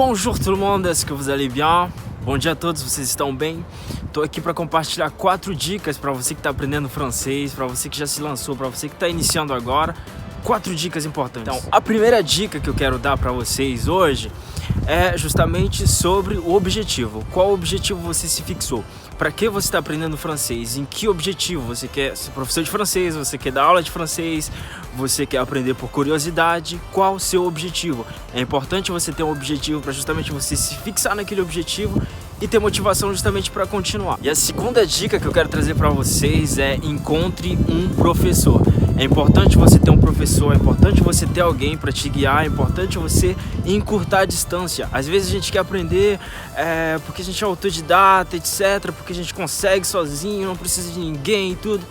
Bonjour tout le monde, est-ce que vous allez bien? Bom dia a todos, vocês estão bem? Tô aqui para compartilhar 4 dicas para você que está aprendendo francês, para você que já se lançou, para você que está iniciando agora. 4 dicas importantes. Então, a primeira dica que eu quero dar para vocês hoje é justamente sobre o objetivo. Qual objetivo você se fixou? Para que você está aprendendo francês? Em que objetivo? Você quer ser professor de francês? Você quer dar aula de francês? Você quer aprender por curiosidade? Qual o seu objetivo? É importante você ter um objetivo para justamente você se fixar naquele objetivo e ter motivação justamente para continuar. E a segunda dica que eu quero trazer para vocês é: encontre um professor. É importante você ter um professor, é importante você ter alguém para te guiar, é importante você encurtar a distância. Às vezes a gente quer aprender porque a gente é autodidata, etc, porque a gente consegue sozinho, não precisa de ninguém e tudo.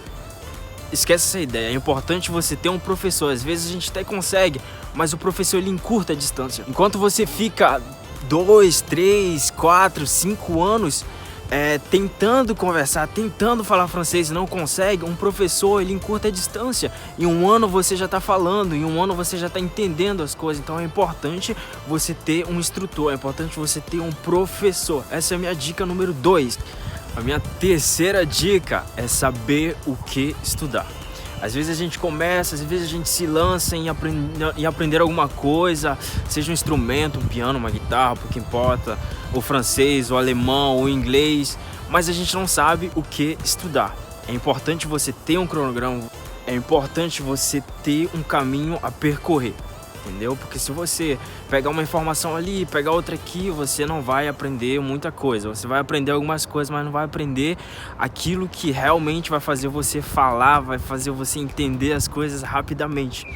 Esquece essa ideia, é importante você ter um professor. Às vezes a gente até consegue, mas o professor ele encurta a distância. Enquanto você fica 2, 3, 4, 5 anos tentando conversar, tentando falar francês e não consegue, um professor ele encurta a distância. Em um ano você já está falando, em um ano você já está entendendo as coisas. Então é importante você ter um instrutor, é importante você ter um professor. Essa é a minha dica número 2. A minha terceira dica é saber o que estudar. Às vezes a gente começa, às vezes a gente se lança em aprender alguma coisa, seja um instrumento, um piano, uma guitarra, pouco importa, o francês, o alemão, o inglês, mas a gente não sabe o que estudar. É importante você ter um cronograma, é importante você ter um caminho a percorrer. Entendeu? Porque se você pegar uma informação ali, pegar outra aqui, você não vai aprender muita coisa. Você vai aprender algumas coisas, mas não vai aprender aquilo que realmente vai fazer você falar, vai fazer você entender as coisas rapidamente.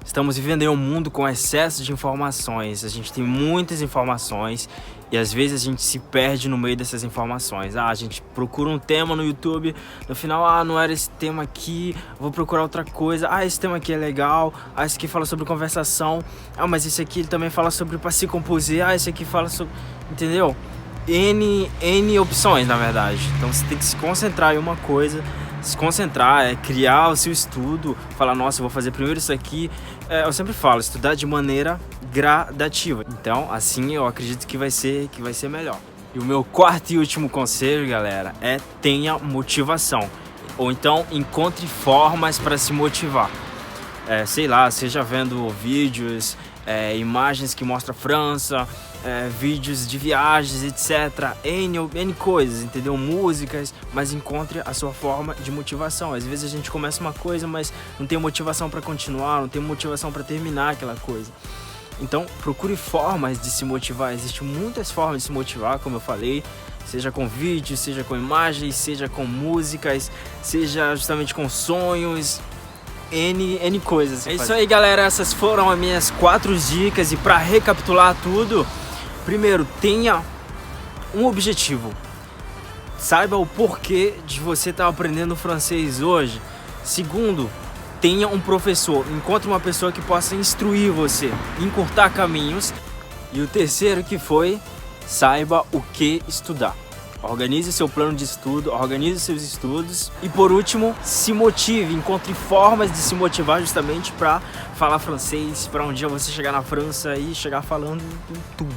Estamos vivendo em um mundo com excesso de informações. A gente tem muitas informações e às vezes a gente se perde no meio dessas informações. A gente procura um tema no YouTube, no final, não era esse tema aqui, vou procurar outra coisa. Esse tema aqui é legal. Esse aqui fala sobre conversação. Mas esse aqui ele também fala sobre para se composer. Esse aqui fala sobre... Entendeu? N opções, na verdade. Então você tem que se concentrar em uma coisa. Se concentrar, criar o seu estudo, falar, nossa, eu vou fazer primeiro isso aqui. Eu sempre falo, estudar de maneira gradativa. Então, assim eu acredito que vai ser melhor. E o meu quarto e último conselho, galera, é tenha motivação. Ou então, encontre formas para se motivar. Sei lá, seja vendo vídeos, imagens que mostram a França, vídeos de viagens, etc. N coisas, entendeu? Músicas, mas encontre a sua forma de motivação. Às vezes a gente começa uma coisa, mas não tem motivação para continuar, não tem motivação para terminar aquela coisa. Então, procure formas de se motivar. Existem muitas formas de se motivar, como eu falei, seja com vídeos, seja com imagens, seja com músicas, seja justamente com sonhos. N coisas. É isso aí, galera, essas foram as minhas 4 dicas. E para recapitular tudo, primeiro, tenha um objetivo. Saiba o porquê de você estar aprendendo francês hoje. Segundo, tenha um professor. Encontre uma pessoa que possa instruir você, encurtar caminhos. E o terceiro que foi, saiba o que estudar. Organize seu plano de estudo, organize seus estudos. E por último, se motive, encontre formas de se motivar justamente para falar francês, para um dia você chegar na França e chegar falando tudo.